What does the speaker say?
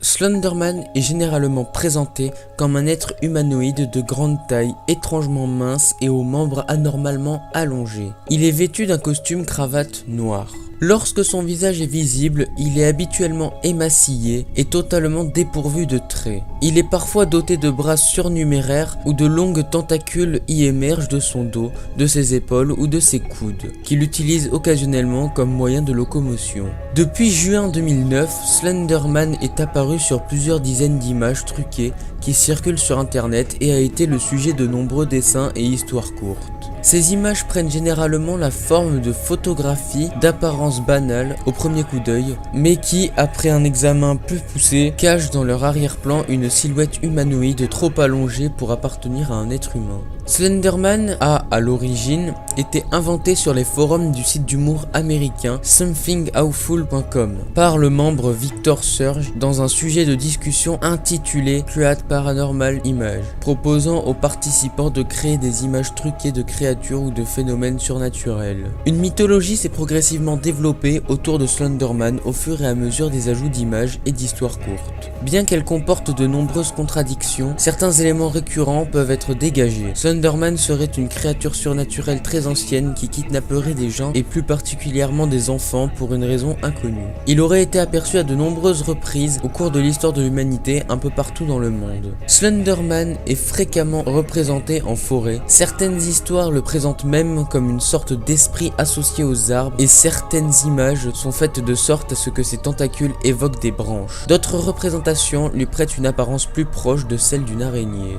Slenderman est généralement présenté comme un être humanoïde de grande taille, étrangement mince et aux membres anormalement allongés. Il est vêtu d'un costume cravate noir. Lorsque son visage est visible, il est habituellement émacié et totalement dépourvu de traits. Il est parfois doté de bras surnuméraires où de longues tentacules y émergent de son dos, de ses épaules ou de ses coudes, qu'il utilise occasionnellement comme moyen de locomotion. Depuis juin 2009, Slenderman est apparu sur plusieurs dizaines d'images truquées qui circulent sur internet et a été le sujet de nombreux dessins et histoires courtes. Ces images prennent généralement la forme de photographies d'apparence banale au premier coup d'œil, mais qui, après un examen plus poussé, cachent dans leur arrière-plan une silhouette humanoïde trop allongée pour appartenir à un être humain. Slenderman a, à l'origine, été inventé sur les forums du site d'humour américain somethingawful.com par le membre Victor Surge dans un sujet de discussion intitulé Create Paranormal Image, proposant aux participants de créer des images truquées de créatures ou de phénomènes surnaturels. Une mythologie s'est progressivement développée autour de Slenderman au fur et à mesure des ajouts d'images et d'histoires courtes. Bien qu'elle comporte de nombreuses contradictions, certains éléments récurrents peuvent être dégagés. Slenderman serait une créature surnaturelle très ancienne qui kidnapperait des gens et plus particulièrement des enfants pour une raison inconnue. Il aurait été aperçu à de nombreuses reprises au cours de l'histoire de l'humanité un peu partout dans le monde. Slenderman est fréquemment représenté en forêt. Certaines histoires le présentent même comme une sorte d'esprit associé aux arbres et certaines images sont faites de sorte à ce que ses tentacules évoquent des branches. D'autres représentations lui prêtent une apparence plus proche de celle d'une araignée.